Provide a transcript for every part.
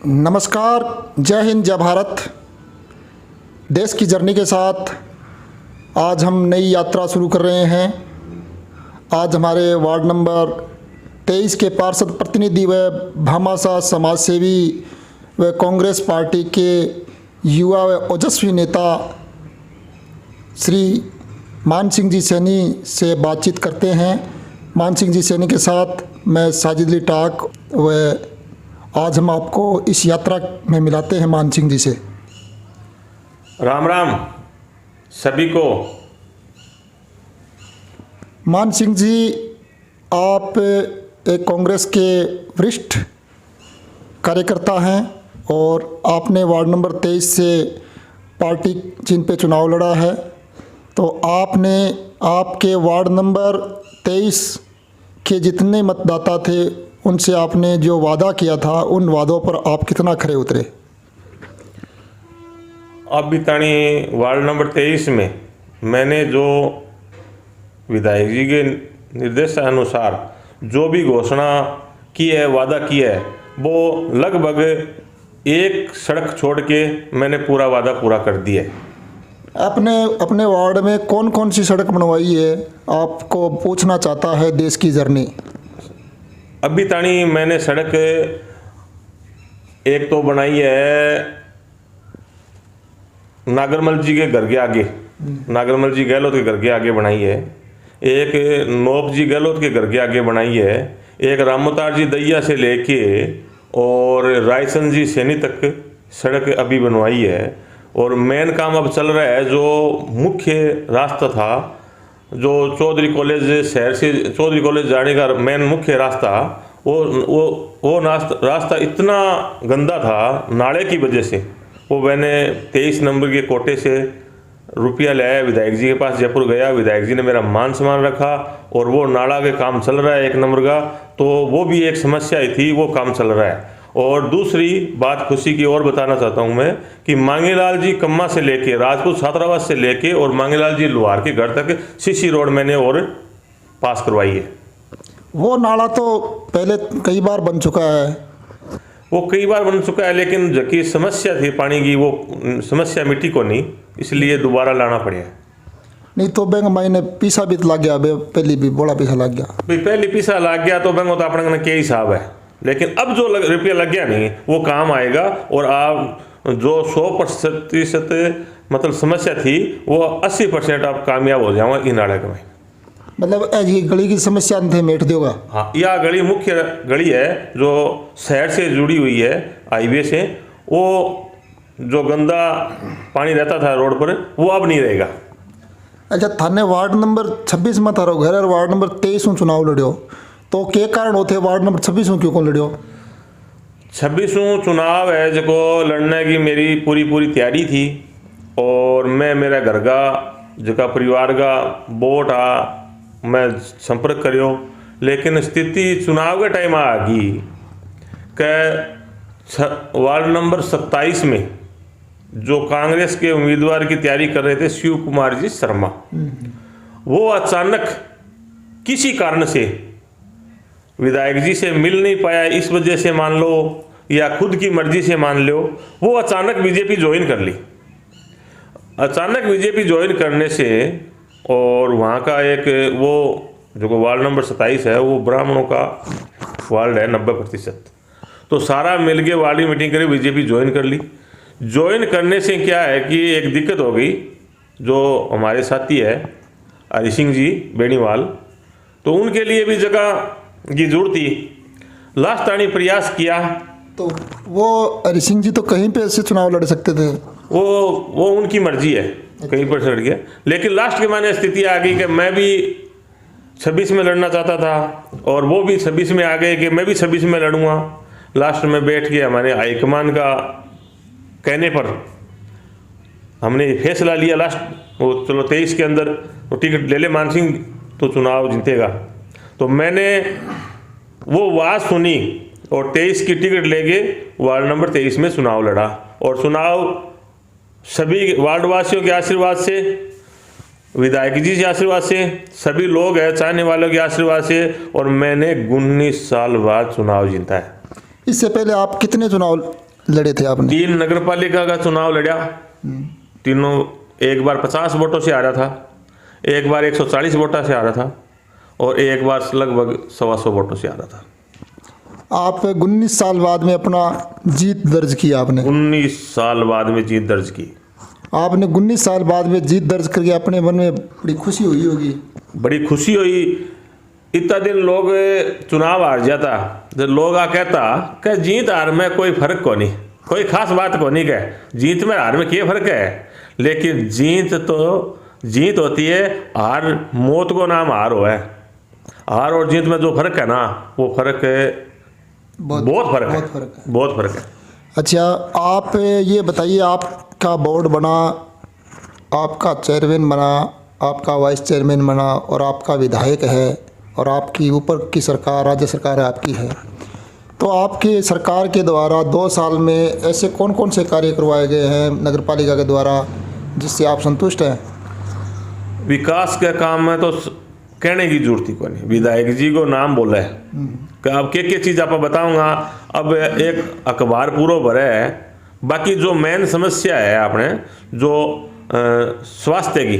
नमस्कार, जय हिंद, जय भारत। देश की जर्नी के साथ आज हम नई यात्रा शुरू कर रहे हैं। आज हमारे वार्ड नंबर 23 के पार्षद प्रतिनिधि व भामाशाह समाजसेवी व कांग्रेस पार्टी के युवा व ओजस्वी नेता श्री मान सिंह जी सैनी से बातचीत करते हैं। मान सिंह जी सैनी के साथ मैं साजिद अली टाक व आज हम आपको इस यात्रा में मिलाते हैं मान सिंह जी से। राम राम सभी को। मान सिंह जी, आप एक कांग्रेस के वरिष्ठ कार्यकर्ता हैं और आपने वार्ड नंबर 23 से पार्टी चिन्ह पे चुनाव लड़ा है। तो आपने आपके वार्ड नंबर 23 के जितने मतदाता थे उनसे आपने जो वादा किया था उन वादों पर आप कितना खरे उतरे? अभी तानी वार्ड नंबर 23 में मैंने जो विधायक जी के निर्देशानुसार जो भी घोषणा की है, वादा किया है, वो लगभग एक सड़क छोड़ के मैंने पूरा वादा पूरा कर दिया है। आपने अपने वार्ड में कौन कौन सी सड़क बनवाई है, आपको पूछना चाहता है देश की जर्नी। अभी तानी मैंने सड़क एक तो बनाई है नागरमल जी के घर के आगे, नागरमल जी गहलोत के घर के आगे बनाई है। एक नोप जी गहलोत के घर के आगे बनाई है। एक रामोतार जी दैया से लेके और रायसन जी सैनी तक सड़क अभी बनवाई है। और मेन काम अब चल रहा है, जो मुख्य रास्ता था, जो चौधरी कॉलेज शहर से चौधरी कॉलेज जाने का मेन मुख्य रास्ता, वो रास्ता इतना गंदा था नाले की वजह से। वो मैंने 23 नंबर के कोटे से रुपया लाया, विधायक जी के पास जयपुर गया, विधायक जी ने मेरा मान सम्मान रखा और वो नाला के काम चल रहा है 1 नंबर का। तो वो भी एक समस्या थी, वो काम चल रहा है। और दूसरी बात खुशी की और बताना चाहता हूँ मैं कि मांगेलाल जी कम्मा से लेके राजपूत छात्रावास से लेके और मांगेलाल जी लोहार के घर तक सीसी रोड मैंने और पास करवाई है। वो नाला तो पहले कई बार बन चुका है। वो कई बार बन चुका है, लेकिन जबकि समस्या थी पानी की, वो समस्या मिट्टी को नहीं, इसलिए दोबारा लाना पड़े। नहीं तो बैंक महीने पीसा भी लग गया, पहली भी बड़ा पीसा लग गया। पहली पीसा लग गया तो बैंक तो अपने क्या हिसाब है, लेकिन अब जो रुपया लग गया नहीं वो काम आएगा। और आप जो 100% मतलब समस्या थी वो 80% आप कामयाब हो जाओगे इन नाले में। मतलब ऐसी गली की समस्या थे मेट देगा। हाँ, यह गली मुख्य गली है जो शहर से जुड़ी हुई है हाईवे से। वो जो गंदा पानी रहता था रोड पर वो अब नहीं रहेगा। अच्छा, थाने वार्ड नंबर 26 में थारो घर और वार्ड नंबर 23 में चुनाव लड़ियो, तो क्या कारण होते वार्ड नंबर 26 में क्यों कौन लड़ियो? 26 चुनाव है जो लड़ने की मेरी पूरी तैयारी थी। और मैं मेरा घर का जो परिवार का वोट आ मैं संपर्क करियो, लेकिन स्थिति चुनाव के टाइम आ गई कि वार्ड नंबर 27 में जो कांग्रेस के उम्मीदवार की तैयारी कर रहे थे शिव कुमार जी शर्मा, वो अचानक किसी कारण से विधायक जी से मिल नहीं पाया, इस वजह से मान लो या खुद की मर्जी से मान लो, वो अचानक बीजेपी ज्वाइन कर ली। अचानक बीजेपी ज्वाइन करने से और वहाँ का एक वो जो वार्ड नंबर 27 है वो ब्राह्मणों का वार्ड है 90%। तो सारा मिल के वार्ड की मीटिंग करी, बीजेपी ज्वाइन कर ली। ज्वाइन करने से क्या है कि एक दिक्कत हो गई, जो हमारे साथी है हरि सिंह जी बेनीवाल, तो उनके लिए भी जगह की जरूरत थी। लास्ट टाइम प्रयास किया तो वो हरि सिंह जी तो कहीं पे ऐसे चुनाव लड़ सकते थे, वो उनकी मर्जी है, कहीं पर लड़ गया। लेकिन लास्ट के माने स्थिति आ गई कि मैं भी 26 में लड़ना चाहता था और वो भी 26 में आ गए कि मैं भी 26 में लड़ूंगा। लास्ट में बैठ के हमारे हाईकमान का कहने पर हमने फैसला लिया लास्ट वो चलो 23 के अंदर तो टिकट ले ले मान सिंह तो चुनाव जीतेगा। तो मैंने वो बात सुनी और 23 की टिकट लेके वार्ड नंबर 23 में चुनाव लड़ा। और चुनाव सभी वार्ड वासियों के आशीर्वाद से, विधायक जी के आशीर्वाद से, सभी लोग हैं चाहने वालों के आशीर्वाद से, और मैंने 19 साल बाद चुनाव जीता है। इससे पहले आप कितने चुनाव लड़े थे आपने? 3 नगर पालिका का चुनाव लड़ा, तीनों एक बार 50 वोटों से आ रहा था, एक बार 140 वोटों से आ रहा था और एक बार लगभग 125 वोटों से आ रहा था। आप 19 साल बाद में अपना जीत दर्ज किया आपने? 19 साल बाद में जीत दर्ज की। आपने 19 साल बाद में जीत दर्ज करके अपने मन में बड़ी खुशी हुई होगी? बड़ी खुशी हुई। इतना दिन लोग चुनाव हार जाता तो लोग आ कहता कि जीत हार में कोई फर्क को नहीं, कोई खास बात को नहीं, कह जीत में हार में क्या फर्क है। लेकिन जीत तो जीत होती है, हार मौत को नाम हार हो है। हार और जीत में जो फर्क है ना, वो फर्क है, बहुत फर्क है, बहुत फर्क है। अच्छा, आप ये बताइए, आपका बोर्ड बना, आपका चेयरमैन बना, आपका वाइस चेयरमैन बना और आपका विधायक है और आपकी ऊपर की सरकार, राज्य सरकार आपकी है, तो आपके सरकार के द्वारा 2 साल में ऐसे कौन कौन से कार्य करवाए गए हैं नगर पालिका के द्वारा जिससे आप संतुष्ट हैं? विकास के काम में तो कहने की जरूरत ही कोई नहीं। विधायक जी को नाम बोला है कि अब क्या चीज़ आप बताऊंगा। अब एक अखबार पूरा भरे है, बाकी जो मेन समस्या है आपने जो स्वास्थ्य की,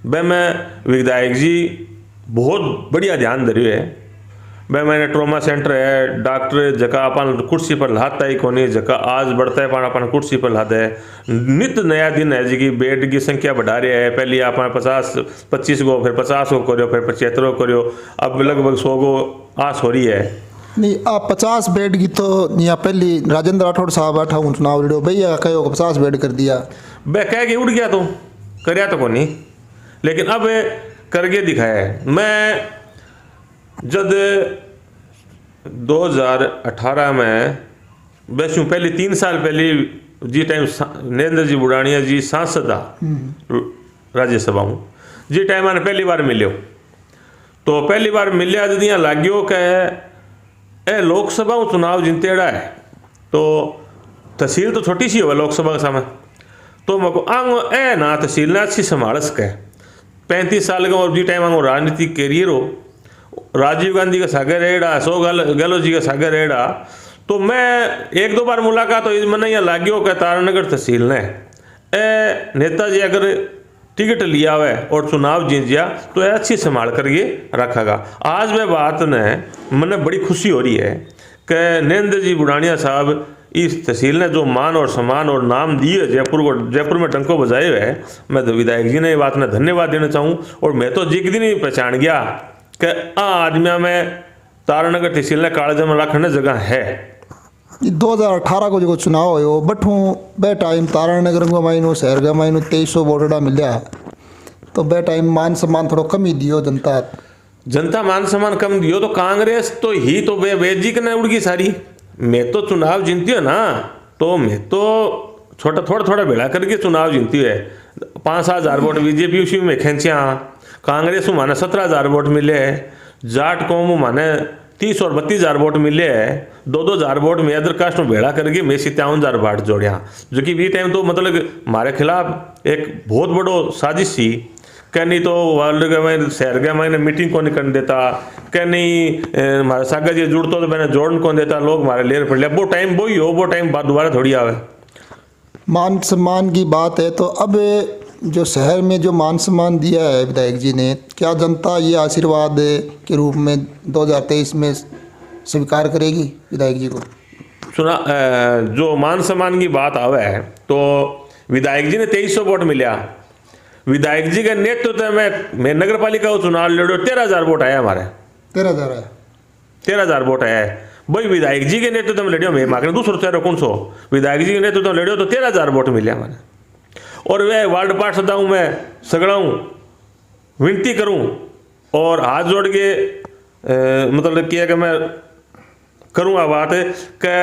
वह मैं विधायक जी बहुत बढ़िया ध्यान धरी है। वह मैंने ट्रोमा सेंटर है, डॉक्टर जगह अपन कुर्सी पर लाता ही कोनी, जगह आज बढ़ता है अपन कुर्सी पर लाते है। नित नया दिन है जी की बेड की संख्या बढ़ा रहे हैं। पहले आप 50-25 गो, फिर 50 गो करो, फिर 75 करो, अब लगभग 100 गो आस हो रही है। नहीं, आप 50 बेड की तो यहाँ पहले राजेंद्र राठौड़ साहब बैठा हूँ चुनाव लड़ो भैया कहो 50 बेड कर दिया, वह कह के उड़ गया तो करया तो को नहीं, लेकिन अब करके दिखाया है। मैं जब 2018 में वैसे पहले 3 साल पहले जी टाइम नरेंद्र जी बुढ़ानिया जी सांसद था राज्यसभा में, जी टाइम मैंने पहली बार मिले, तो पहली बार मिलिया जब यहाँ लाग्यो कह लोकसभा में चुनाव जिनतेड़ा है तो तहसील तो छोटी सी हो लोकसभा के सामने, तो मैं को आंगो ना तहसील ने अच्छी संभालस कह 35 साल का और जी टाइम आंगो राजनीतिक कैरियर हो, राजीव गांधी का सागर रेड़ा, अशोक गहलोत जी का सागर रेड़ा, तो मैं 1-2 बार मुलाकात हुई मैंने यहाँ लाग्यो कि तारानगर तहसील ने नेताजी अगर टिकट लिया हुआ है और चुनाव जीत गया तो यह अच्छी संभाल करके रखेगा। आज वह बात ने मैंने बड़ी खुशी हो रही है कि नरेंद्र जी बुढ़ानिया साहब इस तहसील ने जो मान और सम्मान और नाम दिए जयपुर में डंको बजाए हुए है, मैं तो विधायक जी ने ये बात ने धन्यवाद देना चाहूँ। और मैं तो जिक दिन ही पहचान गया कि आदमिया में तारानगर तहसील ने कागज में रखने जगह है। 2018 को जो चुनाव हो बठू बे टाइम तारानगर को माइनो शहर का माइनो 2300 वोटड़ा मिला, तो बे टाइम मान सम्मान थोड़ा कम ही दियो जनता मान सम्मान कम दियो, तो कांग्रेस तो ही तो बेजिक ने उड़गी सारी। मैं तो चुनाव जीतती है ना, तो मैं तो थोड़ा भेड़ा करके चुनाव जीतती है। 5-7 हज़ार वोट बीजेपी उसी में खींचिया, कांग्रेस में माने 17,000 वोट मिले, जाट कौम माने 30 और 32 हज़ार वोट मिले है, 2-2 हज़ार वोट में अदर कास्ट में भेड़ा करके मैं 57,000 वोट जोड़िया, जो कि वी टाइम तो मतलब हमारे खिलाफ एक बहुत बड़ो साजिश थी। कह नहीं तो वर्ल्ड के मैं शहर के मैंने मीटिंग को नहीं करने देता, कह नहीं हमारे सागर जी जुड़तो तो मैंने जोड़न कौन देता, लोग हमारे लेर पड़ लिया। वो टाइम वो ही हो, वो टाइम बाद दोबारा थोड़ी आवे। मान सम्मान की बात है तो अब जो शहर में जो मान सम्मान दिया है विधायक जी ने, क्या जनता ये आशीर्वाद के रूप में 2023 में स्वीकार करेगी विधायक जी को? सुना, जो मान सम्मान की बात आवे है तो विधायक जी ने 2300 वोट मिला। विधायक जी के नेतृत्व में मैं नगर पालिका को चुनाव लड़ो, 13,000 वोट आया हमारे। 13,000 है, 13,000 वोट आया है। वही विधायक जी के नेतृत्व में लड़ियो, मैं मांग दूसरो 1300 विधायक जी के नेतृत्व में लड़ियो तो 13,000 वोट मिले हमारे। और वह वार्ड पार्षद हूँ मैं सगड़ा हूँ, विनती करूँ और हाथ जोड़ के मतलब क्या कि मैं करूँगा बात कि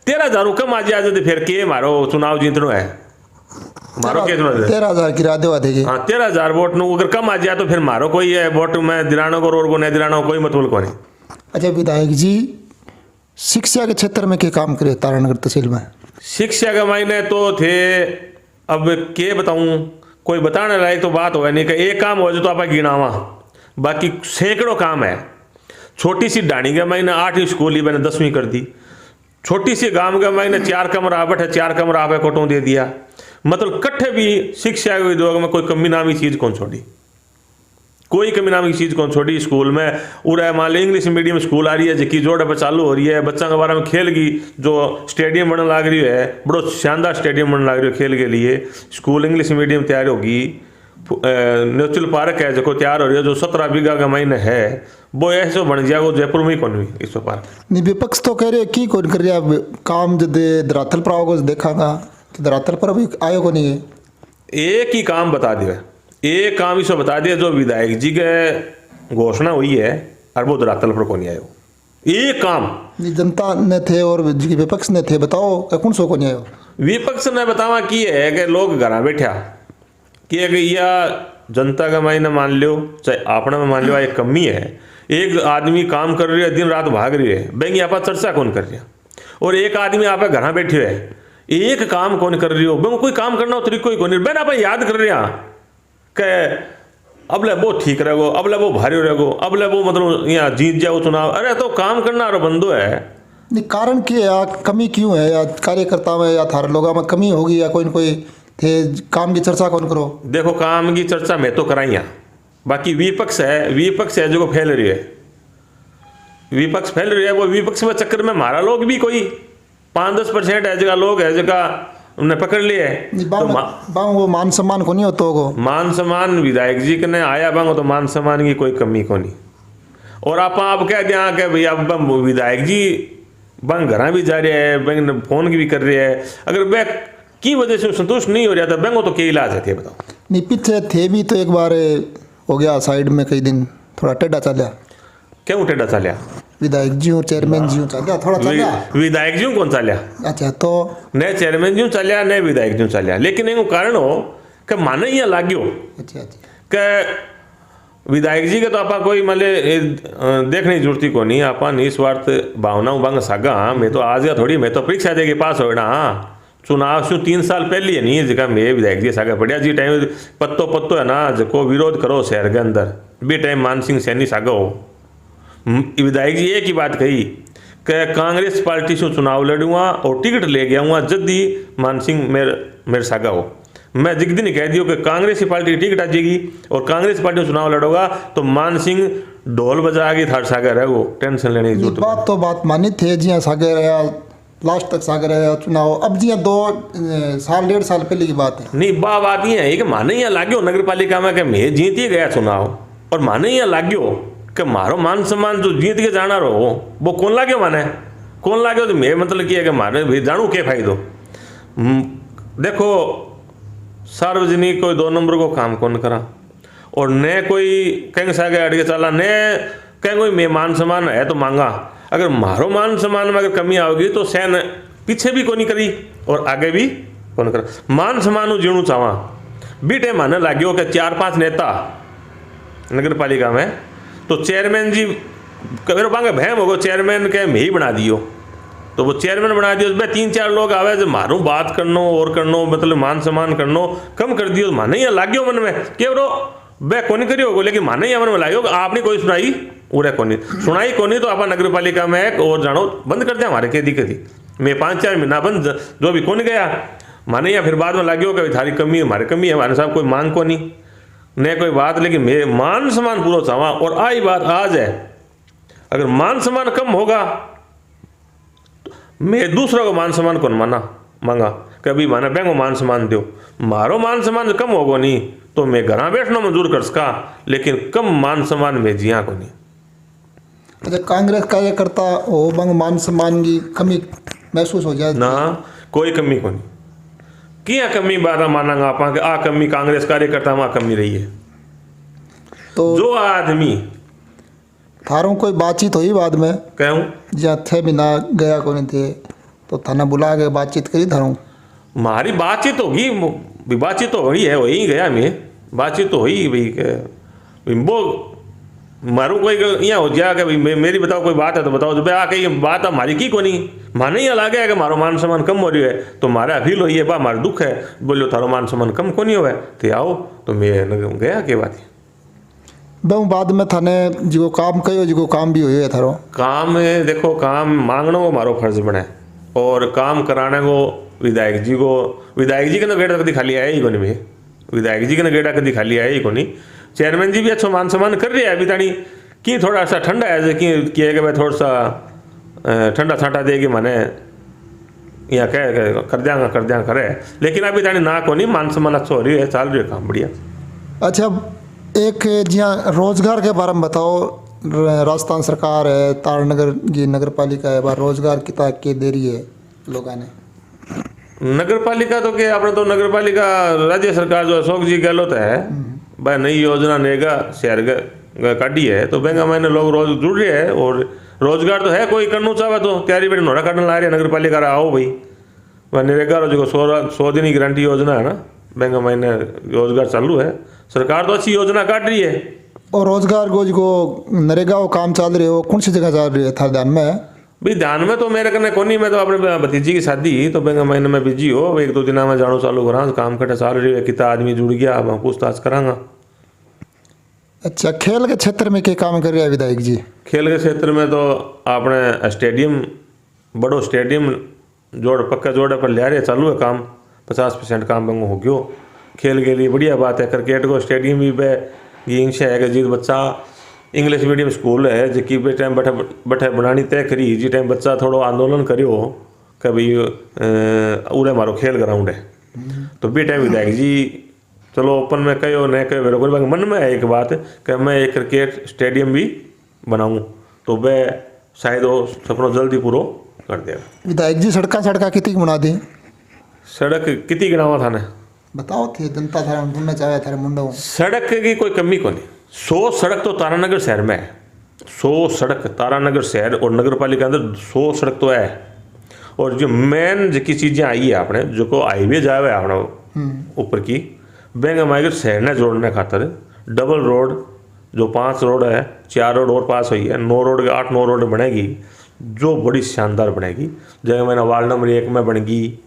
13,000 कम आ जाए फिर के मारो चुनाव जीतनो है, मारो के 13,000 गिरा देवा देगी। हाँ, 13,000 वोट नो अगर कम आ जाए तो फिर मारो कोई है वोट में दिलानो को और को नहीं दिलानो कोई मतलब को नहीं। अच्छा, विधायक जी शिक्षा के क्षेत्र में क्या काम करे तारानगर तहसील में? शिक्षा के मायने तो थे, अब के बताऊं, कोई बताने लायक तो बात हो नहीं कि एक काम हो जाए तो आप गिनावा, बाकी सैकड़ों काम है। छोटी सी डाणी के मायने 8वीं स्कूल ही मैंने 10वीं कर दी, छोटी सी गांव का मैंने 4 कमरा बैठे 4 कमरा आप कोटों दे दिया। मतलब कट्ठे भी शिक्षा के उद्योग में कोई कमी नामी चीज़ कौन छोड़ी, कोई कमी नामी की चीज़ कौन छोड़ी। स्कूल में उड़ा मान लो इंग्लिश मीडियम स्कूल आ रही है जिसकी जोड़ पर चालू हो रही है, बच्चों के बारे में खेल की जो स्टेडियम बनने लग रही है, बड़ो शानदार स्टेडियम बनने लग रही है खेल के लिए। स्कूल इंग्लिश मीडियम तैयार होगी। नेचुरल पार्क है जो तैयार हो रही है, जो 17 बीघा का महीने है, वो ऐसे बन जाएगा जयपुर में ही कौन भी इस पार्क। नहीं विपक्ष तो कह रहे कि कौन कर रहा काम जब धरातल पर आओगे देखागा तो धरातल पर अभी आयो को नहीं है। एक ही काम बता दिया, एक काम इसे बता दिया जो विधायक जी के घोषणा हुई है और वो धरातल पर कौन आयो। एक काम जनता ने थे और विपक्ष ने थे, बताओ कौन सो को नहीं आयो। विपक्ष ने बतावा की है कि लोग घर बैठा कि या जनता का मायने मान लो चाहे अपना में मान लो एक कमी है। एक आदमी काम कर रही है दिन रात भाग रही है, बैंक यहाँ पर चर्चा कौन कर रही है, और एक आदमी आप घर बैठे है एक काम कौन कर रही हो। बैंक कोई काम करना हो तरीको ही कौन बैन आप याद कर रहे हैं कि अब ले वो ठीक रहेगो, अब ले वो भारी रहेगो, अब ले वो मतलब यहाँ जीत जाओ चुनाव। अरे तो काम करना और बंदो है। नहीं कारण क्या है, या कमी क्यों है, या कार्यकर्ता में या थारे लोगों में कमी होगी, या कोई न कोई थे काम की चर्चा कौन करो। देखो काम की चर्चा मैं तो कराई यहाँ, बाकी विपक्ष है जो फैल रही है, विपक्ष फैल रही है। वो विपक्ष में चक्कर में हमारा लोग भी कोई 5-10% है जगह लोग है जगह उन्हें पकड़ लिए है। तो वो मान सम्मान को नहीं होता होगा। मान सम्मान विधायक जी के ने आया बांगो तो मान सम्मान की कोई कमी को नहीं। और आप कह दिया कि भैया विधायक जी बंग घर भी जा रहे हैं, बैंक फोन भी कर रहे हैं, अगर बैंक की वजह से संतुष्ट नहीं हो रहा था बैंक तो क्या इलाज है बताओ। नहीं पीछे थे भी तो एक बार हो गया साइड में कई दिन थोड़ा टेढ़ा चलिया। क्यों टेढ़ा चलिया? विधायक जी चेयरमैन जी चलिया थोड़ा चलिया। विधायक जी कौन चलिया? अच्छा तो न चेयरमैन जी चलिया न विधायक जी चलिया, लेकिन एक कारण हो कि माने यहाँ लाग्यो। अच्छा कि विधायक जी के तो आप कोई मतलब देखने की जरूरत को नहीं, आप निस्वार्थ भावनाओं बंग सागा। मैं तो आज या थोड़ी मैं तो परीक्षा दे के पास हो ना। चुनाव शू 3 साल पहले है नहीं जगह मैं विधायक जी सागा बढ़िया जी टाइम पत्तो है ना जो विरोध करो शहर के अंदर भी टाइम मान सिंह सैनी सागा हो। विधायक जी एक ही बात कही कि कांग्रेस पार्टी से चुनाव लड़ूंगा और टिकट ले गया हूँ जल्दी मान सिंह मेरे सागा हो। मैं जिस दिन कह दियो कि कांग्रेस की पार्टी टिकट आ जाएगी और कांग्रेस पार्टी में चुनाव लड़ोगा तो मान सिंह ढोल बजा के थार सागा रहेगो, टेंशन लेने की जरूरत। बात तो बात मानी थे जी सागे रहा लास्ट तक सागर है चुनाव, अब जी 2 साल 1.5 साल पहले की बात है। नहीं बात ये है कि माने यहाँ लाग्यो नगर पालिका में कि मैं जीत ही गया चुनाव, और माने यहाँ लाग्यो कि मारो मान सम्मान जो जीत के जाना रहो वो कौन लाग्यो, माने कौन लाग्यो। तो मैं मतलब क्या है कि मारे भाई जानू क्या फायदो। देखो सार्वजनिक कोई 2 नंबर को काम कौन करा, और न कोई कहीं सागे अड़के चला, न कहीं कोई मैं मान सम्मान है तो मांगा। अगर मारो मान सम्मान में अगर कमी आओगी तो सैन पीछे भी कोनी करी और आगे भी कौन करा। मान सम्मान जीणु चावा बीटे माने लाग्यो कि 4-5 नेता नगर पालिका में तो चेयरमैन जी मेरे पांगे भैम होगो चेयरमैन के मैं ही बना दियो, तो वो चेयरमैन बना दियो उसमें 3-4 लोग आवे जो मारू बात करनो और करनो मतलब मान सम्मान करनो कम कर दियो। माने यहाँ लाग्यो मन में के रो वे कोनी करी होगो, लेकिन माने यहाँ मन में लाग्यो आपने कोई सुनाई उरे कोनी सुनाई कोनी तो आप नगर पालिका में एक और जानो बंद कर दिया हमारे के दिक्कत मैं 5-4 महीना बंद जो भी कौन गया। माने यहाँ फिर बाद में लाग्यो कि थारी कमी हमारी कमी है, हमारे साहब कोई मांग को नहीं न कोई बात, लेकिन मैं मान सम्मान पूरा चाहवा। और आई बात आज है अगर मान सम्मान कम होगा मैं दूसरा को मान सम्मान कौन मांगा कभी माना बैंक को मान सम्मान दो, मारो मान सम्मान कम होगो नहीं तो मैं घर बैठना मंजूर कर सका, लेकिन कम मान सम्मान में जिया को नहीं। अच्छा कांग्रेस कार्यकर्ता हो बंग मान सम्मान की कमी महसूस हो जाए ना, कोई कमी को नहीं किया कमी बारा मानांगा आप कि आ कमी कांग्रेस कार्यकर्ता वहाँ कमी रही है। तो जो आदमी थारों कोई बातचीत हुई बाद में कहूँ जहाँ थे बिना गया को नहीं थे तो थाना बुला के बातचीत करी थारों? हमारी बातचीत होगी, बातचीत तो हुई है वही गया मैं बातचीत तो हुई भाई वो मारू कोई यहाँ हो जाए कि भाई मेरी बताओ कोई बात है तो बताओ, जब आके ये बात हमारी की को नहीं माने यहाँ लगे है कि मारो मान सम्मान कम हो रही है तो मारा फील हो बा हमारा दुख है बोलो थारो मान सम्मान कम को नहीं हो तो आओ तो मैं गया के बात बहु बाद में थाने जो काम कहो जो काम भी हुए थारो काम देखो काम मांगना वो मारो फर्ज बने और काम कराने को विधायक जी के ना गेड़ा कभी खाली आया ही को नहीं भाई, विधायक जी के ना गेड़ा कभी खाली आया ही को नहीं। चेयरमैन जी भी अच्छा मान सम्मान कर रहे हैं अभी तानी कि थोड़ा सा ठंडा है कि भाई थोड़ा सा ठंडा छाटा देगी मैंने यहाँ कह कर दियांगा करे, लेकिन अभी तानी ना को नहीं मान सम्मान अच्छा हो रही है, चल रही है काम बढ़िया। अच्छा, एक जिया रोजगार के बारे में बताओ। राजस्थान सरकार है, तारनगर की नगर पालिका है, बार रोजगार की ताक के दे रही है लोगों ने। नगर पालिका तो क्या अपने तो नगर पालिका राज्य सरकार जो अशोक जी गहलोत है भाई नई योजना नेगा शहर काटी है, तो बैंक मैंने लोग रोज जुड़ रहे हैं और रोजगार तो है, कोई करना चाहे तो तैयारी बेटी नोरा काटने ला रही है नगर पालिका आओ भाई। वह नरेगा जो 100 दिन की गारंटी योजना है ना, बैंक महीने रोजगार चालू है, सरकार तो अच्छी योजना काट रही है। और रोजगार को जो नरेगा वो काम चल रही है वो कौन सी जगह चल रही है थारे ध्यान में है? भाई ध्यान में तो मेरे कने कोनी, मैं तो अपने भतीजी की शादी तो बैंक महीने में बिजी हो, 1-2 दिन में जानो चालू करा, काम कटे चाल रही है, कितना आदमी जुड़ गया, मैं पूछताछ करांगा। अच्छा, खेल के क्षेत्र में क्या काम कर रहे हैं विधायक जी? खेल के क्षेत्र में तो आपने स्टेडियम, बड़ो स्टेडियम पक्का जोड़े पर ले रहे चालू है काम, 50% काम बंगो हो गयो। खेल के लिए बढ़िया बात है, क्रिकेट को स्टेडियम भी पे गेम्स है कि जिस बच्चा इंग्लिश मीडियम स्कूल है जिसकी बे टाइम बैठे बनानी तय करी, जी टाइम बच्चा थोड़ो आंदोलन करियो कि भाई उरे मारो खेल ग्राउंड है, तो बे टाइम विधायक जी चलो ओपन में कहो नहीं कहो मेरे को मन में है एक बात कि मैं एक क्रिकेट स्टेडियम भी बनाऊँ, तो वह शायद वो सपना जल्दी पूरा कर देगा। विधायक जी सड़का कितनी बना दी? सड़क कितनी गिनावा था ने बताओ थे, जनता थारा ढूंढना चाहे थारे मुंडा। सड़क की कोई कमी को नहीं, 100 सड़क तो तारानगर शहर में है, 100 सड़क तारानगर शहर और नगर पालिका अंदर 100 सड़क तो है। और जो मेन जिकी चीज़ें आई है आपने जो को हाईवे जावे आपने ऊपर की बैंक हमारे शहर ने जोड़ने खातर डबल रोड जो 5 रोड है, 4 रोड और पास हुई है, 9 रोड 8-9 रोड बनेगी जो बड़ी शानदार बनेगी। जगह मैंने वार्ड नंबर 1 में बनेगी,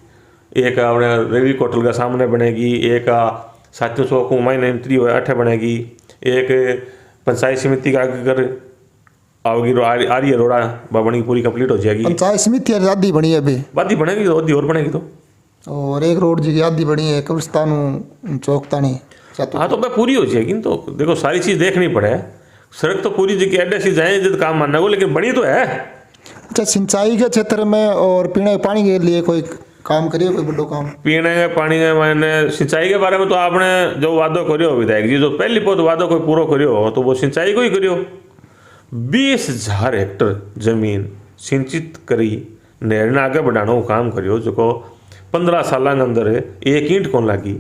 एक अपने रवि कोटल का सामने बनेगी, एक साथियों सौ को माइन एंट्री हुआ 8 बनेगी, एक पंचायत समिति का अगर आओगी आ रही है रोड़ा बनी पूरी कंप्लीट हो जाएगी। पंचायत समिति आदि बनी है अभी, बादी बनेगी तो आधी और बनेगी तो, और एक रोड जी आदि बनी है कब्रिस्तान चौकतानी। हाँ तो वह पूरी हो जाएगी। तो देखो सारी चीज़ देखनी पड़े, सड़क तो पूरी जगह एड्रेस ही जाए जब काम मानने को, लेकिन बनी तो है। अच्छा, सिंचाई के क्षेत्र में और पीने के पानी के लिए कोई काम करिए, कोई बड़ो काम? पीने के पानी के मैंने सिंचाई के बारे में तो आपने जो वादो करियो विधायक जी, जो पहली बहुत वादो कोई पूरा करियो तो वो सिंचाई को ही करियो। 20,000 हेक्टर जमीन सिंचित करी नहर आगे बढ़ाने को काम करियो, जो को 15 साल के अंदर 1 ईंट कौन लगी।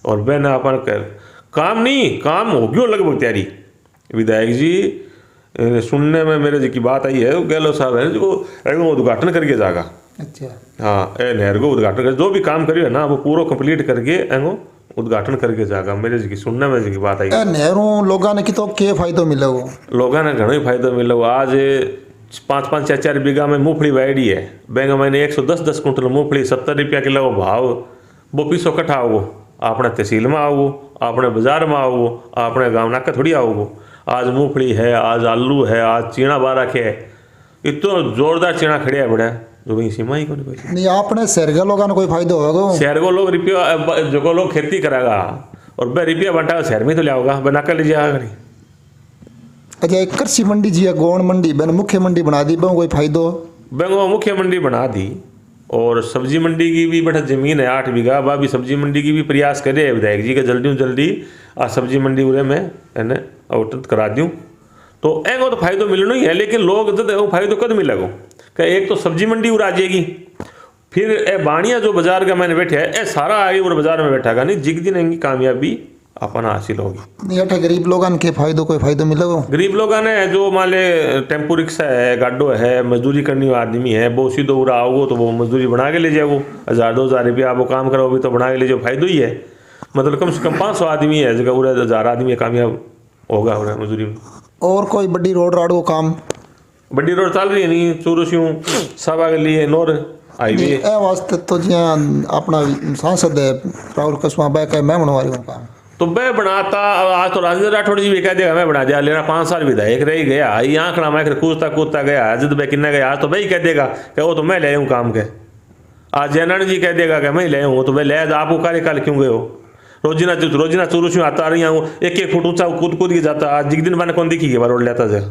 और बहन अपन काम नहीं काम हो गयो लगभग तैयारी। विधायक जी सुनने में मेरे जी की बात आई है, गहलोत साहब है जो उद्घाटन करके जाएगा। अच्छा, हाँ, नहर को उद्घाटन कर जो भी काम करियो ना वो पूरा कंप्लीट करके उद्घाटन करके जाएगा। मेरे जी की सुनने में जी की बात आई। नहरों लोगों ने की तो क्या फायदा मिला? वो लोगों ने घणो ही फायदा मिला। आज 5-5, 4-4 बीघा में मूंगफली वायडी है, बैंक मैंने 110 कुंटल मूंगफली 70 रुपया किलो भाव, वो पीसो कट्ठा आओ अपने तहसील में आओ, अपने बाजार में आओ, अपने गाँव नाका थोड़ी आओ। आज मूंगफली है, आज आलू है, आज चीना बारा है, इतना जोरदार चीना खड़े है बड़ा जो भाई सीमा ही कोई नहीं। आपने शहर के लोगों ने कोई फायदा होगा? शहर को लोग रुपया जो लोग खेती करेगा और वह रुपया बंटा शहर में तो ले आओगा, वह नाका लीजिएगा घड़ी। अच्छा, एक कृषि मंडी जी है गौण मंडी, मैंने मुख्य मंडी बना दी, बहु कोई फायदो? वो मुख्य मंडी बना दी और सब्जी मंडी की भी बड़ा जमीन है 8 बीघा, वह भी सब्जी मंडी की भी प्रयास करे विधायक जी के जल्दी आज सब्जी मंडी उरे में इन्हें आवंटित करा दूँ। तो एगो तो फायदो मिलना ही है, लेकिन लोग जब फायदो कद मिलेगा कि एक तो सब्जी मंडी उड़ आ जाएगी, फिर ए बाणिया जो बाजार का मैंने बैठे है ए सारा आगे और बाजार में बैठा नहीं, जिग दिन इनकी कामयाबी अपना हासिल होगी। नहीं अठे गरीब लोगों के फायदो कोई फायदो मिलेगा? गरीब लोगों ने जो मान ले टेम्पो रिक्शा है, गाडो है, मजदूरी करने वाला आदमी है, वो सीधो उड़ा आओगे तो वो मजदूरी बना के ले जाओ, 1000-2000 रुपया वो काम करो भी तो बना के ले जाओ, फायदो ही है। मतलब कम से कम 500 आदमी है जगह पूरा 1000 आदमी कामयाब होगा मजदूरी में। और कोई बड़ी रोड राड को काम? बड़ी रोड चल रही है नहीं, चूरसियों सभा के लिए नोर हाईवे वास्ते तो जी अपना सांसद है राहुल कसवा बैक है, मैं बनवा रही हूँ काम, तो मैं बनाता। आज तो राजेंद्र राठौड़ जी भी कह देगा मैं बना दिया, लेना 5 साल विधायक रह गया, ये आंकड़ा मैं कूदता गया, जब मैं किन्ना गया आज तो भाई कह देगा कि वो तो मैं ले आऊँ काम के। आज जयनारायण जी कह देगा कि मैं ले हूँ तो भाई ले आपको कार्यकाल क्यों गए हो? रोजिना चुरू से आता रही हूँ, 1-1 फुट ऊंचा कूद के जाता। आज जिस दिन मैंने कौन देखी के बार रोड लेता जाए।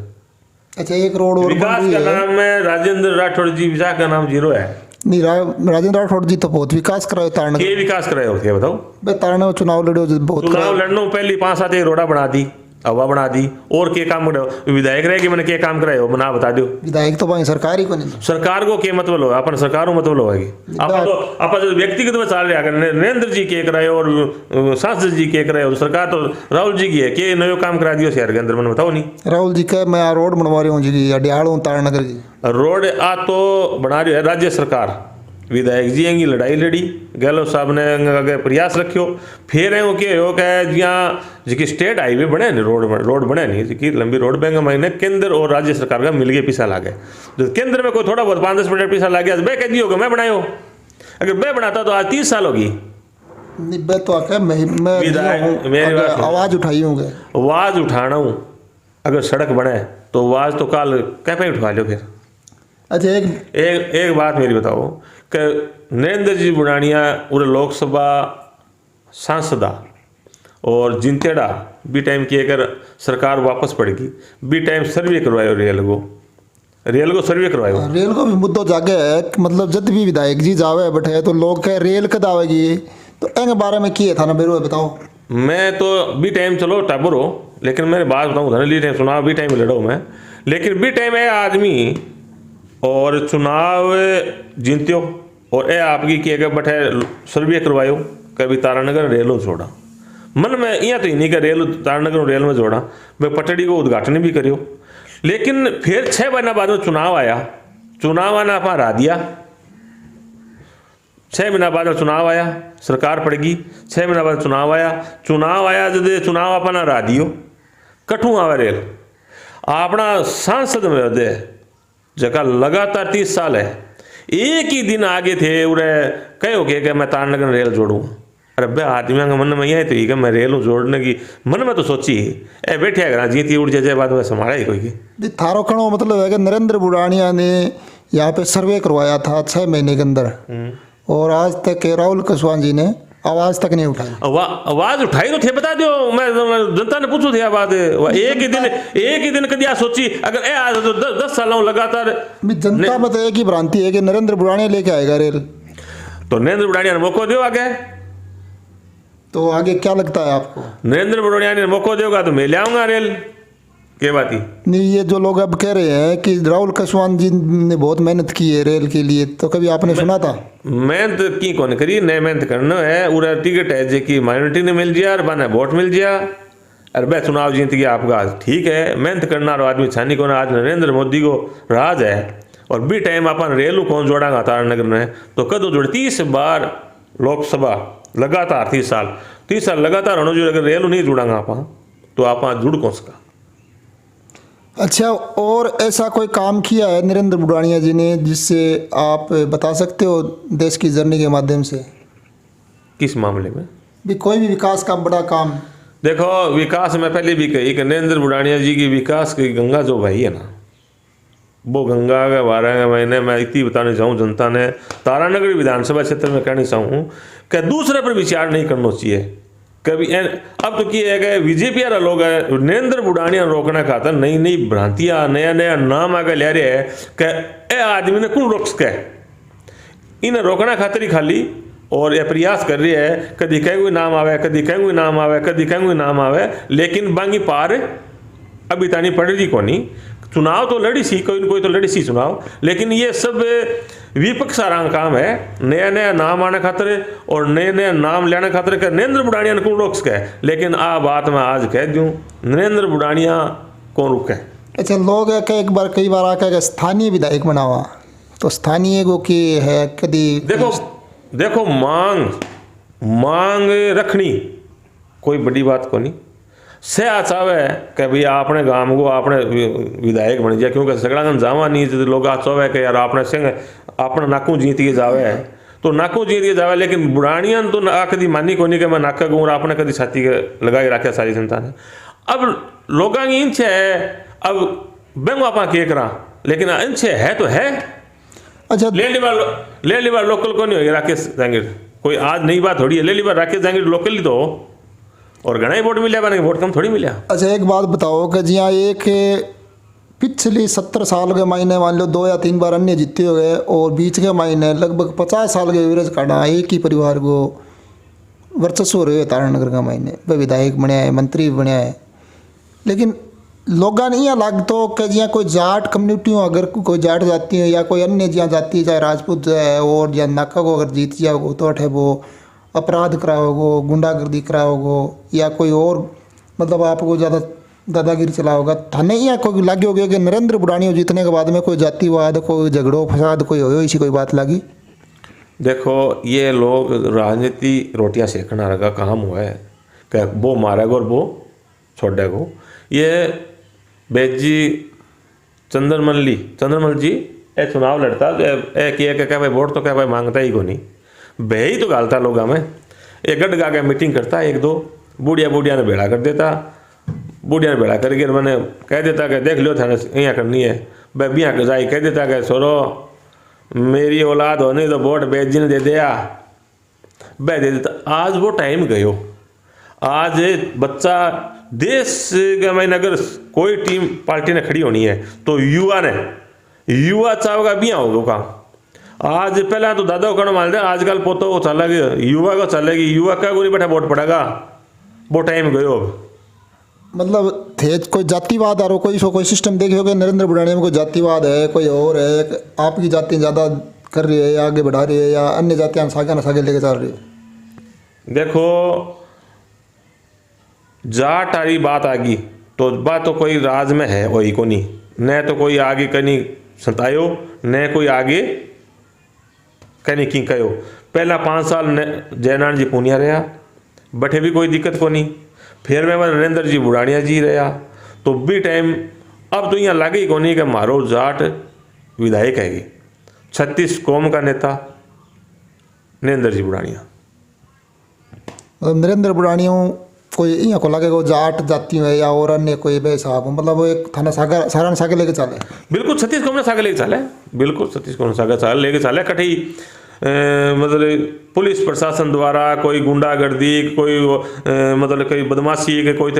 अच्छा, एक रोड और विकास का नाम है राजेंद्र राठौड़ जी, विकास का नाम जीरो है। नहीं, राजेंद्र राठौड़ जी तो बहुत विकास कराए तारने। के विकास कराए होते बताओ भाई, तारने चुनाव लड़ो बहुत। चुनाव लड़ने पहले 5-7 रोड़ा बना दी, हवा बना दी, और के काम करे विधायक रहे कि मैंने के काम कराए हो बना बता दो। विधायक तो भाई सरकार ही को नहीं, सरकार को के मतलब लो अपन सरकार मतलब लो है आप जो व्यक्तिगत में चल रहा है। नरेंद्र जी के कराए और सांसद जी के कराए, और सरकार तो राहुल जी की है कि नयो काम करा दियो शहर के अंदर, मैंने बताओ नहीं। राहुल जी का मैं रोड बनवा रही हूँ जी, अडियाल हूँ तारनगर की रोड आ तो बना रही है राज्य सरकार। विधायक जी की लड़ाई लड़ी, गहलोत साहब ने आगे प्रयास रखियो, फिर है के हो कहे जियाँ जी स्टेट हाईवे बने नहीं, रोड बने नहीं जी लंबी रोड बैंक महीने केंद्र और राज्य सरकार का मिलके पैसा लागे। जो केंद्र में कोई थोड़ा बहुत 5-10% पैसा लागे, मैं कह दियो कि मैं बनायो, अगर मैं बनाता तो आज 30 साल होगी। मैं तो आके मैं आवाज़ उठाई हूँ, आवाज़ उठाना हूँ। अगर सड़क बने तो आवाज़ तो काल कह पे उठवा लो फिर। अच्छा, एक बात मेरी बताओ कि नरेंद्र जी बुढ़ानिया पूरे लोकसभा सांसदा और जिंतेड़ा बी टाइम की अगर सरकार वापस पड़ेगी बी टाइम सर्वे करवायो, रेल को सर्वे करवायो। रेल को भी मुद्दों जागे है, मतलब जब भी विधायक जी जावे बैठे तो लोग कह रेल कद आवेगी, तो इन बारे में किए था ना बेरो बताओ। मैं तो बी टाइम चलो टाबर हो, लेकिन मैंने बात बताऊँ था ना, चुनाव बी टाइम लड़ो मैं, लेकिन बी टाइम है आदमी और चुनाव जीतियो और ए आपकी कि अगर बैठे सर्वे करवायो कभी तारानगर रेलों छोड़ा मन में यहाँ तो नहीं कर रेल तारानगर रेल में जोड़ा, मैं पटड़ी को उद्घाटन भी करियो। लेकिन फिर 6 महीना बाद में चुनाव आया, चुनाव आना आप हरा दिया। 6 महीना बाद में चुनाव आया, सरकार पड़ेगी, 6 महीना बाद चुनाव आया जब चुनाव अपन हरा दियो, कठू आवे रेल अपना सांसद में दे जगह लगातार 30 साल है, एक ही दिन आगे थे उरे कहो कि मैं तारानगर रेल जोड़ूंगा। अरे भाई आदमी के मन में यह तो ही कि मैं रेल जोड़ने की मन में तो सोची ए बैठे अगर जीती उड़ जाए बाद में संभाला ही कोई की थारो कणो मतलब है कि नरेंद्र बुढ़ानिया ने यहाँ पे सर्वे करवाया था 6 महीने के अंदर, और आज तक राहुल कसवान जी ने आवाज तक नहीं उठाई। आवाज उठाई तो थे बता दो, मैं जनता ने पूछो थे आवाज एक ही दिन कदिया सोची अगर ए आज तो 10 सालों लगातार जनता में तो एक ही भ्रांति है कि नरेंद्र बुढ़ानिया लेके आएगा रेल, तो नरेंद्र बुढ़ानिया ने मौका दो आगे। तो आगे क्या लगता है आपको? नरेंद्र बुढ़ानिया ने मौका देगा तो मैं ले आऊंगा रेल के बात ही नहीं। ये जो लोग अब कह रहे हैं कि राहुल कसवान जी ने बहुत मेहनत की है रेल के लिए, तो कभी आपने सुना था? मेहनत की कौन करी, नए मेहनत करना है उरा टिकट है जे की माइनॉरिटी ने मिल जाए और बना वोट मिल जाए, अरे भाई चुनाव जीत गया आपका ठीक है, मेहनत करना आदमी छानी को। आज नरेंद्र मोदी को राज है और बी टाइम अपन रेलू कौन जोड़ागा तारानगर में, तो कदों जोड़ 30 बार लोकसभा लगातार 30 साल लगातार होना जो, अगर रेलू नहीं जुड़ागा आप तो आप जुड़ कौन सका। अच्छा, और ऐसा कोई काम किया है नरेंद्र बुढ़ानिया जी ने जिससे आप बता सकते हो देश की जर्नी के माध्यम से? किस मामले में? भी कोई भी विकास का बड़ा काम। देखो विकास में पहले भी कही कि नरेंद्र बुढ़ानिया जी की विकास की गंगा जो भाई है ना, वो गंगा के बारे में मैंने मैं इतनी बताना चाहूँ जनता ने तारानगर विधानसभा क्षेत्र में कहना चाहूँ कि दूसरे पर विचार नहीं करना चाहिए कभी। अब तो क्या है कि बीजेपी वाला लोग है नरेंद्र बुढ़ानिया रोकना खातर नई नई भ्रांतियाँ नया नाम आगे ले रहे हैं कि ए आदमी ने कौन रोक सके, इन्हें रोकना खातर ही खाली और यह प्रयास कर रही है कभी कहीं कोई नाम आवे, कभी कहीं कोई नाम आवे, कभी कहीं कोई नाम आवे, लेकिन बांगी पार अभी तानी पड़ रही को नहीं। चुनाव तो लड़ी सी कोई न कोई तो लड़ी सी चुनाव, लेकिन ये सब विपक्ष सारा काम है नया नाम आने खातर और नए नाम लेने खातर का नरेंद्र बुढ़ानिया ने कौन रोक सके। लेकिन आ बात मैं आज कह दूँ नरेंद्र बुढ़ानिया कौन रुके। अच्छा, लोग है कि कई बार आकर स्थानीय विधायक बनावा, तो स्थानीय को की है कभी देखो मांग रखनी कोई बड़ी बात को नहीं से आ चाहे कि भाई आपने गांव को आपने विधायक बन जाए, क्योंकि सगड़ागन जावा नहीं तो लोग आ चाहे कि यार आपने संग अपना नाकू जीत के जावे तो नाकू जीत के जावे, लेकिन बुढ़ानिया तो आ कभी मानी को नहीं कि मैं नाका गूँ आपने कभी छाती के लगाई रखे सारी जनता ने। अब लोग इंच है अब बेंगो आप के करा, लेकिन इंच है तो है। अच्छा ले ली बार लोकल को नहीं हो राकेश जांगीर, कोई आज नई बात थोड़ी है। ले ली बार राकेश जांगीर लोकल ही तो हो, और घना ही वोट मिले बने, वोट कम थोड़ी मिला। अच्छा एक बात बताओ कि जी हाँ, एक पिछली 70 साल के महीने मान लो 2 या 3 बार अन्य जीते हो गए, और बीच के महीने लगभग 50 साल के एवरेज काटा एक ही परिवार को वर्चस्व रहे तारानगर का महीने वह विधायक बनया है, मंत्री बनया है। लेकिन लोगों ने यहाँ लाग तो कि जिया कोई जाट कम्युनिटी हो, अगर कोई जाट जाती है या कोई अन्य जिया जाती है, चाहे राजपूत है, और या नाका को अगर जीत जाओगो तो अठे वो अपराध कराओगो, गुंडागर्दी कराओगो, या कोई और मतलब आपको ज़्यादा दादागिरी चलाओगा। थाने यहाँ कोई लागे हो गया कि नरेंद्र बुढ़ानी जीतने के बाद में कोई जातिवाद, कोई झगड़ो फसाद कोई हो, इसी कोई बात लगी? देखो ये लोग राजनीति रोटियां सेकना रखा काम हुआ है कि वो मारेगा और वो छोड़ेगा। ये बेजी चंद्रमल जी एक चुनाव लड़ता क्या भाई वोट तो क्या भाई मांगता ही को नहीं, बे ही तो गालता लोग में। एक गढ़ गा के मीटिंग करता, एक दो बुढ़िया ने भेड़ा कर देता, बुढ़िया ने भेड़ा करके मैंने कह देता कि देख लो थाने यहाँ करनी है, भाई बिया के जाई कह देता कि सोरो मेरी औलाद होने तो वोट बेज जी ने दे दिया, बह दे देता। आज वो टाइम गयो, आज बच्चा देश के मैंने अगर कोई टीम पार्टी ने खड़ी होनी है तो युवा चाहोगा बिया होगा काम। आज पहला तो दादा को मान दे, आजकल पोतो को चलेगी, युवा को चलेगी, युवा का गोरी बैठा वोट पड़ेगा, वो टाइम गयो। मतलब थे कोई जातिवाद आ रहा, कोई सिस्टम देखे होगा नरेंद्र बुढ़ानी में कोई जातिवाद है, कोई और है, आपकी जाति ज़्यादा कर रही है या आगे बढ़ा रही है, या अन्य जातियाँ सागे लेके चल रही है? देखो जाट आरी बात आगी तो बात तो कोई राज में है वही को नहीं, न तो कोई आगे कहीं सतायो, न कोई आगे कहीं की कहो। पहला 5 साल जयनारायण जी पूनिया रहा, बठे भी कोई दिक्कत को नहीं। फिर मैं नरेंद्र जी बुढ़ानिया जी रहा तो भी टाइम अब तो यहाँ लगे ही को नहीं कि मारो जाट विधायक है, 36 कौम का नेता नरेंद्र जी बुढ़ानिया। मतलब नरेंद्र बुढ़ानिया कोई यहाँ को लगे जाट जाति है या और अन्य कोई बेसाब, मतलब वो एक थाना सारा सागे लेके चले। बिल्कुल 36 कौम सागे लेके चले, बिल्कुल 36 कौम सागे लेके चले। कठी मतलब पुलिस प्रशासन द्वारा कोई गुंडागर्दी, कोई मतलब कोई बदमाशी के कोई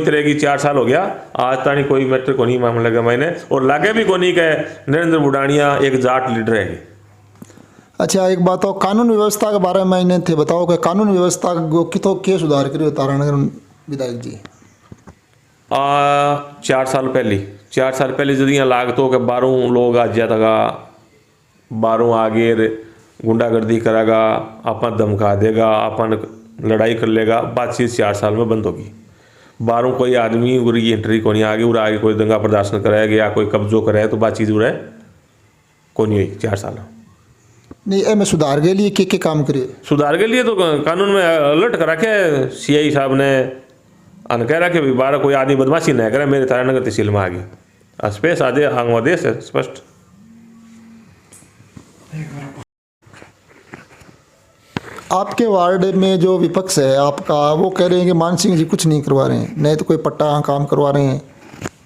तरह की 4 साल हो गया, आज तानी कोई मैटर को नहीं मामला लगा मैंने, और लागे भी को नहीं कहे नरेंद्र बुढ़ानिया एक जाट लीडर है। अच्छा एक बात हो, कानून व्यवस्था के बारे में इन्हें थे बताओ कि कानून व्यवस्था को कितो के सुधार करियो तारानगर विधायक जी? 4 साल पहले जब यहाँ लागतो कि 12 लोग आ जाता था, 12 आगे गुंडागर्दी करेगा, अपन धमका देगा, अपन लड़ाई कर लेगा, बातचीत 4 साल में बंद होगी। 12 कोई आदमी उरी एंट्री को नहीं आगे, उरा आगे कोई दंगा प्रदर्शन कराएगा या कोई कब्जो कराए तो बातचीत उरा को नहीं हुई 4 साल। नहीं ए में सुधार के लिए के काम करिए? सुधार के लिए तो कानून में अलर्ट करा के CI साहब ने अन कह रहा कि 12 कोई आदमी बदमाशी न करे मेरे तारानगर तहसील में आगे स्पेस आदे आदेश है स्पष्ट। आपके वार्ड में जो विपक्ष है आपका, वो कह रहे हैं कि मान सिंह जी कुछ नहीं करवा रहे हैं, नहीं तो कोई पट्टा काम करवा रहे हैं,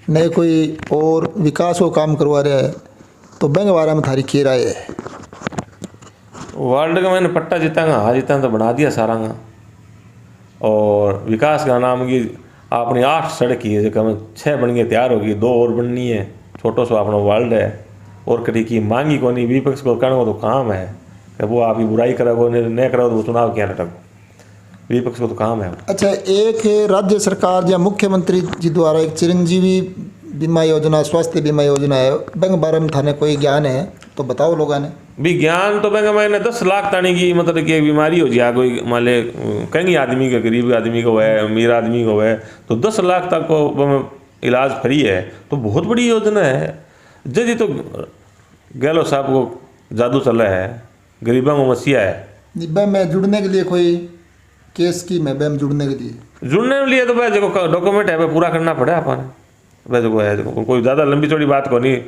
नहीं कोई और विकास को काम करवा रहे हैं, तो बैंक बारे में थारी की राय है? वार्ड का मैंने पट्टा जीता तो बना दिया सारा का, और विकास का नाम की अपनी 8 सड़क की है, कम 6 बन गई तैयार होगी, 2 और बननी है, छोटो सा अपना वार्ड है, और कटी की मांगी को नहीं। विपक्ष को करने को तो काम है कि वो आप ही बुराई करोगे, नहीं करोगे तो वो चुनाव क्या लटको, विपक्ष को तो काम है। अच्छा एक राज्य सरकार या मुख्यमंत्री जी द्वारा एक चिरंजीवी बीमा योजना, स्वास्थ्य बीमा योजना है, बैंक बारे में थाने कोई ज्ञान है तो बताओ लोगों ने? भी ज्ञान तो बैंक मैंने 10 लाख तानी की मतलब कि बीमारी हो जाए, कोई मान ले कहीं आदमी का, गरीब आदमी को है, अमीर आदमी को है, तो 10 लाख तक को इलाज फ्री है, तो बहुत बड़ी योजना है। जी तो गहलोत साहब को जादू चला है, गरीबों को मसीहा है। बैंक में जुड़ने के लिए कोई केस की में बैंक जुड़ने के लिए तो भाई देखो डॉक्यूमेंट है भाई पूरा करना पड़े अपन, भाई देखो है कोई ज़्यादा लंबी चौड़ी बात को नहीं।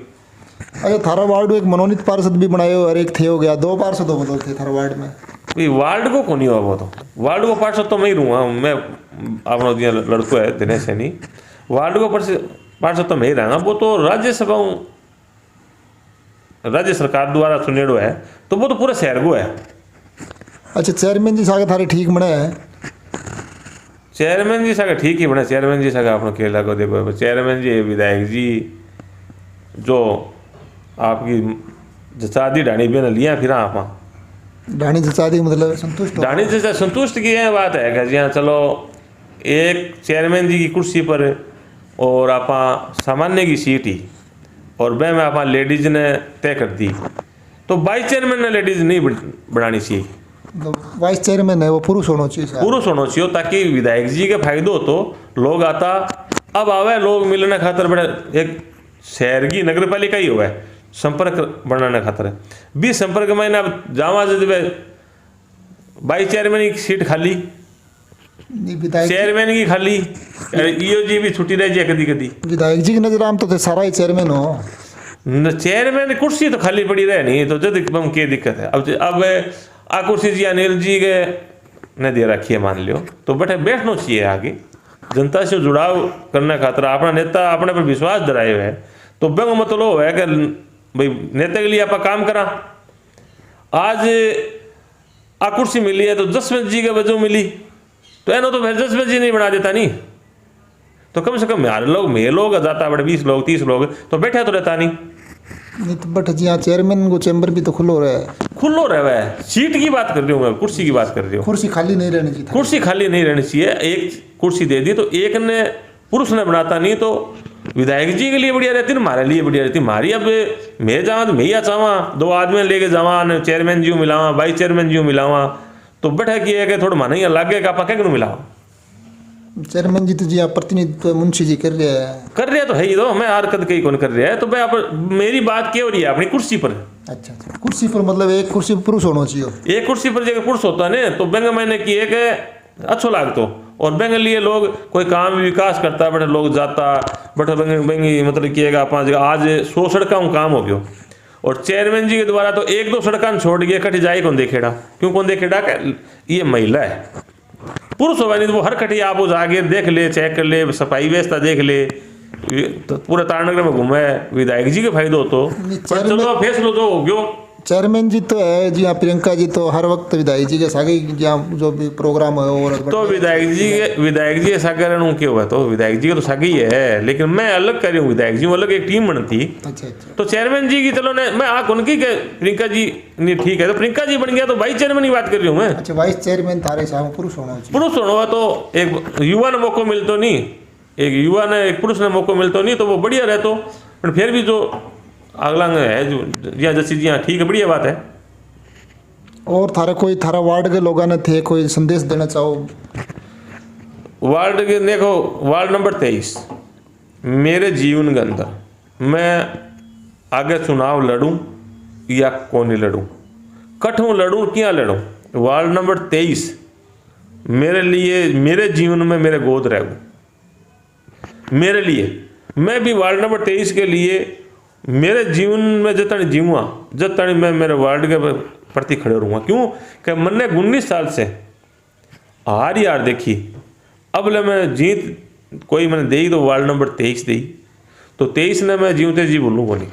अरे थारा वार्ड में एक मनोनीत पार्षद भी बनाए हो और एक थे हो गया, 2 पार्षद हो मतलब थे थारा वार्ड में? भाई वार्ड को नहीं हुआ, वो तो वार्ड को पार्षद तो मैं ही रहूँगा, मैं अपना दिया लड़को है दिनेश है नहीं, वार्ड को पार्षद तो मैं ही रहूँगा, वो तो राज्यसभा राज्य सरकार द्वारा चुनेड़ो है तो वो तो पूरे शहर को है। अच्छा, चेयरमैन जी सागे थारे ठीक बने है? चेयरमैन जी सागा ठीक ही बने। चेयरमैन जी सागा अपना केला को देखो, चेयरमैन जी विधायक जी जो आपकी जचादी ढाणी भी न लिया फिर आप ढाणी जचादी मतलब संतुष्ट हो? ढाणी जैसा संतुष्ट की यह बात है कि जी हाँ चलो एक चेयरमैन जी की कुर्सी पर और आप सामान्य की सीट ही और वह में आप लेडीज ने तय कर दी तो वाइस चेयरमैन ने लेडीज नहीं बनानी चाहिए। मतलब वाइस चेयरमैन है वो पुरुष होना चाहिए? पुरुष होना चाहिए ताकि विधायक जी के फायदे हो तो लोग आता अब आवे लोग मिलने खातर बड़े एक शहर की नगर पालिका ही हुआ है संपर्क बनाने खातर भी संपर्क में अब जावा जब वाइस चेयरमैन की सीट खाली चेयरमैन की खाली ईओ जी भी छुट्टी रह जाए कदी कदी। विधायक जी की नजर आम तो सारा ही चेयरमैन हो। चेयरमैन कुर्सी तो खाली पड़ी रहे नहीं तो जब क्या दिक्कत है। अब आ कुर्सी जी अनिल जी के ने दे रखी है मान लियो तो बैठना चाहिए आगे जनता से जुड़ाव करने खातर अपना नेता अपने पर विश्वास धराए हुए है तो बैंक मतलब है कि भाई नेता के लिए आप काम करा। आज आ कुर्सी मिली है तो जसवंत जी के वजह मिली तो एनो तो फिर जसवंत जी नहीं बना देता नहीं तो कम से कम यार लोग मेरे लोग जाता बड़े 20 लोग 30 लोग तो बैठा तो रहता नहीं तो बट जी हाँ चेयरमैन को चैम्बर भी तो खुलो रहा है। सीट की बात कर रही हूँ मैं, कुर्सी की बात कर रही हूँ। कुर्सी खाली नहीं रहनी चाहिए। कुर्सी खाली नहीं रहनी चाहिए। एक कुर्सी दे दी तो एक ने पुरुष ने बनाता नहीं तो विधायक जी के लिए बढ़िया रहती ना हमारे लिए बढ़िया रहती। हमारी अब मैं जावा तो मैं ही चाहवा 2 आदमी लेके जावा चेयरमैन जी मिलावा वाइस चेयरमैन जी मिलावा तो बैठा किया कि थोड़ा मन ही लग गया आप क्या मिलावा। चेयरमैन जी तो जी आप प्रतिनिधित्व मुंशी जी कर रहे हैं तो है ही तो मैं हर कद कहीं कौन कर रहा है तो मैं आप मेरी बात क्या हो रही है अपनी कुर्सी पर। अच्छा, कुर्सी पर मतलब एक कुर्सी पर पुरुष होना चाहिए। एक कुर्सी पर जगह पुरुष होता है तो बैंक मैंने किए कि अच्छो लागतो और बैंक लिए लोग कोई काम विकास करता बड़े लोग जाता बटे बैंक मतलब किएगा पाँच जगह आज 100 सड़क काम हो गयो और चेयरमैन जी के द्वारा तो 1-2 सड़क छोड़ गए कट जाए कौन देखेड़ा क्यों कौन देखेड़ा ये महिला है। पुरुष होगा नहीं तो वो हर कटी आप उस आगे देख ले चेक कर ले सफाई व्यवस्था देख ले तो पूरे तारनगर में घूमे विधायक जी के फायदे हो तो चलो फैसलो तो हो गयो। चेयरमैन जी तो है जी हाँ प्रियंका जी तो हर वक्त विधायक जी के सागे जो भी प्रोग्राम है और तो विधायक जी के सागे रहूँ क्यों है तो विधायक जी के तो सागे ही है लेकिन मैं अलग कर रही हूँ विधायक जी अलग एक टीम बनती। अच्छा। तो चेयरमैन जी की चलो मैं उनकी प्रियंका जी नहीं ठीक है तो प्रियंका जी बन गया तो वाइस चेयरमैन की बात कर रही हूँ मैं। अच्छा, वाइस चेयरमैन थारे साहब पुरुष होना हुआ तो एक युवा ने मौका मिलता नहीं एक युवा ने एक पुरुष ने मौका मिलता नहीं तो वो बढ़िया रहते पर फिर भी जो अगला है जो जी जैसी जी हाँ ठीक है बढ़िया बात है। और थारा वार्ड के लोगों ने थे कोई संदेश देना चाहो? वार्ड के देखो वार्ड नंबर 23 मेरे जीवन के अंदर मैं आगे चुनाव लड़ूं या कौन लड़ूं कठों लड़ूं क्या लड़ूं वार्ड नंबर 23 मेरे लिए मेरे जीवन में मेरे गोद रहो मेरे लिए मैं भी वार्ड नंबर 23 के लिए मेरे जीवन में जितनी जीऊँगा जितनी मैं मेरे वार्ड के प्रति खड़े रहूँगा क्यों कि मैंने 19 साल से हार देखी अब ले मैं जीत कोई मैंने दी तो वार्ड नंबर 23 दी तो 23 ने मैं जीवते जी बोलूँगा नहीं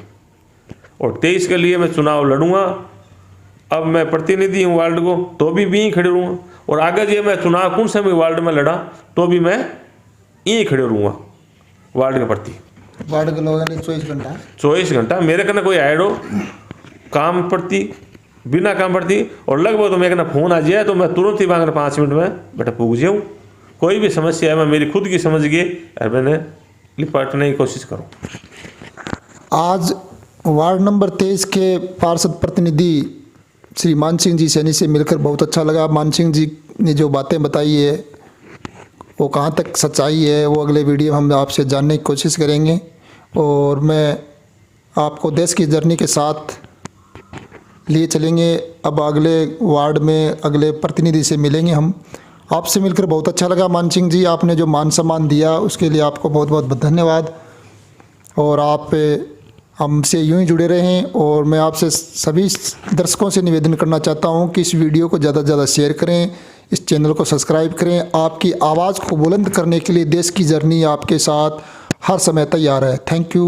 और 23 के लिए मैं चुनाव लड़ूंगा। अब मैं प्रतिनिधि हूँ वार्ड को तो भी यहीं खड़े रहूँगा और आगे जी मैं चुनाव कौन से भी वार्ड में लड़ा तो भी मैं यहीं खड़े रहूँगा वार्ड के प्रति। वार्ड के लोगों ने 24 घंटा मेरे कने कोई आएडो काम प्रति बिना काम प्रति और लगभग तो मेरे कने फोन आ जाए तो मैं तुरंत ही वहाँ 5 मिनट में बेटा पूछ जाऊँ कोई भी समस्या है मैं मेरी खुद की समझ गई और मैंने निपटने की कोशिश करूँ। आज वार्ड नंबर 23 के पार्षद प्रतिनिधि श्री मान सिंह जी सैनी से मिलकर बहुत अच्छा लगा। मान सिंह जी ने जो बातें बताई है वो कहाँ तक सच्चाई है वो अगले वीडियो हम आपसे जानने की कोशिश करेंगे और मैं आपको देश की जर्नी के साथ लिए चलेंगे। अब अगले वार्ड में अगले प्रतिनिधि से मिलेंगे हम। आपसे मिलकर बहुत अच्छा लगा मान सिंह जी, आपने जो मान सम्मान दिया उसके लिए आपको बहुत बहुत धन्यवाद और आप हमसे यूं ही जुड़े रहें। और मैं आपसे सभी दर्शकों से निवेदन करना चाहता हूं कि इस वीडियो को ज़्यादा से ज़्यादा शेयर करें, इस चैनल को सब्सक्राइब करें। आपकी आवाज़ को बुलंद करने के लिए देश की जर्नी आपके साथ हर समय तैयार है। Thank you.